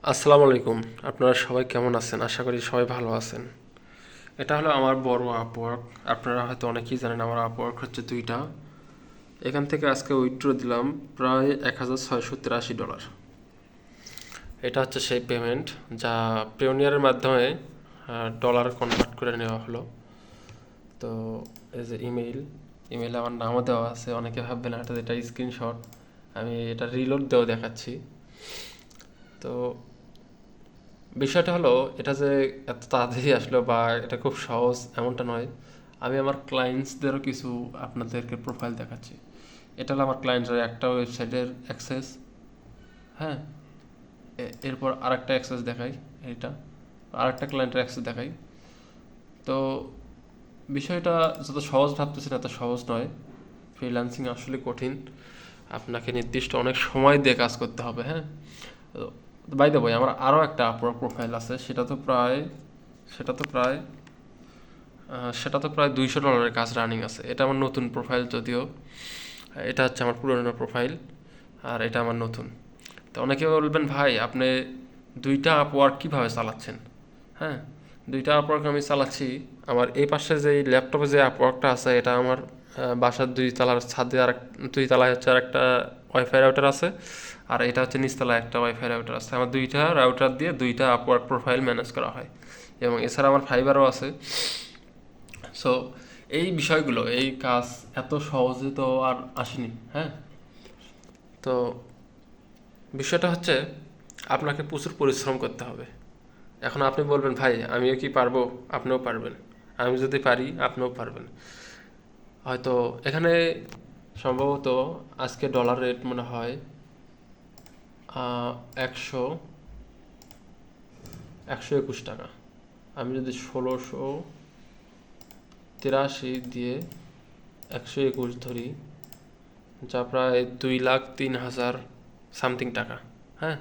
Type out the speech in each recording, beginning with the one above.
আসসালামু আলাইকুম। আপনারা সবাই কেমন আছেন? আশা করি সবাই ভালো আছেন। এটা হলো আমার বড় আপওয়ার্ক। আপনারা হয়তো অনেকেই জানেন আমার আপওয়ার্ক হচ্ছে দুইটা। এখান থেকে আজকে উইথড্র দিলাম প্রায় $1,683। এটা হচ্ছে সেই পেমেন্ট যা পেওনিয়ারের মাধ্যমে ডলার কনভার্ট করে নেওয়া হলো। তো এই যে ইমেইলে আমার নামও দেওয়া আছে। অনেকে ভাববেন এটা স্ক্রিনশট। আমি এটা রিলোড দেওয়া দেখাচ্ছি। তো বিষয়টা হলো এটা যে এত তাড়াতাড়ি আসলো বা এটা খুব সহজ এমনটা নয়। আমি আমার ক্লায়েন্টসদেরও কিছু আপনাদেরকে প্রোফাইল দেখাচ্ছি। এটা হলো আমার ক্লায়েন্টসের একটা ওয়েবসাইটের অ্যাক্সেস। হ্যাঁ, এরপর আরেকটা অ্যাক্সেস দেখাই। এটা আরেকটা ক্লায়েন্টের অ্যাক্সেস দেখাই। তো বিষয়টা যত সহজ ভাবতেছেন এত সহজ নয়। ফ্রিল্যান্সিং আসলে কঠিন। আপনাকে নির্দিষ্ট অনেক সময় দিয়ে কাজ করতে হবে। হ্যাঁ, বাই দ্য ওয়ে আমার আরও একটা আপওয়ার্ক প্রোফাইল আছে। সেটা তো প্রায় $200 কাজ রানিং আছে। এটা আমার নতুন প্রোফাইল যদিও। এটা হচ্ছে আমার পুরনো প্রোফাইল আর এটা আমার নতুন। তো অনেকে বলবেন ভাই আপনি দুইটা আপওয়ার্ক কীভাবে চালাচ্ছেন? হ্যাঁ, দুইটা আপওয়ার্ক আমি চালাচ্ছি। আমার এই পাশে যে ল্যাপটপে যে আপওয়ার্কটা আছে এটা আমার বাসার দুই তলার ছাদে দুই তলায় হচ্ছে আর একটা ওয়াইফাই রাউটার আছে, আর এটা হচ্ছে নিচতলায় একটা ওয়াইফাই রাউটার আছে। আমার দুইটা রাউটার দিয়ে দুইটা আপওয়ার্ক প্রোফাইল ম্যানেজ করা হয় এবং এছাড়া আমার ফাইবারও আছে। সো এই বিষয়গুলো, এই কাজ এত সহজে তো আর আসেনি। হ্যাঁ, তো বিষয়টা হচ্ছে আপনাকে প্রচুর পরিশ্রম করতে হবে। এখন আপনি বলবেন ভাই আমিও কি পারবো? আপনিও পারবেন। আমি যদি পারি আপনিও পারবেন। হয়তো এখানে সম্ভবত আজকে ডলার রেট মনে হয় 121 টাকা। আমি যদি 1683 দিয়ে 121 ধরি, যা প্রায় 2,03,000 সামথিং টাকা। হ্যাঁ,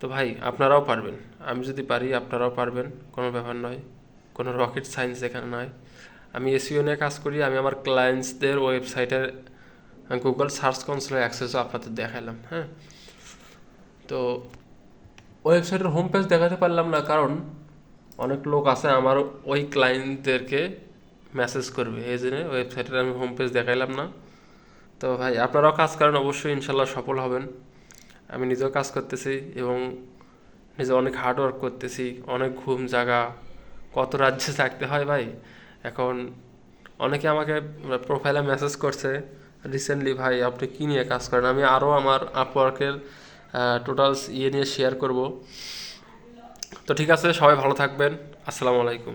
তো ভাই আপনারাও পারবেন। আমি যদি পারি আপনারাও পারবেন, কোনো ব্যাপার নয়। কোনো রকেট সায়েন্স এখানে নয়। আমি এসইও নিয়ে কাজ করি। আমি আমার ক্লায়েন্টসদের ওয়েবসাইটের গুগল সার্চ কনসোলের অ্যাক্সেসও আপনাদের দেখালাম। হ্যাঁ, তো ওয়েবসাইটের হোম পেজ দেখাতে পারলাম না কারণ অনেক লোক আছে আমার ওই ক্লায়েন্টদেরকে মেসেজ করবে, এই জন্য ওয়েবসাইটের আমি হোম পেজ দেখাইলাম না। তো ভাই আপনারাও কাজ করেন, অবশ্যই ইনশাল্লাহ সফল হবেন। আমি নিজেও কাজ করতেছি এবং নিজে অনেক হার্ড ওয়ার্ক করতেছি। অনেক ঘুম জাগা, কত রাজ্যে থাকতে হয় ভাই। এখন অনেকে আমাকে প্রোফাইলে মেসেজ করছে রিসেন্টলি, ভাই আপনি কী নিয়ে কাজ করেন? আমি আরও আমার আপওয়ার্কের টোটালস নিয়ে শেয়ার করব। তো ঠিক আছে, সবাই ভালো থাকবেন। আসসালামু আলাইকুম।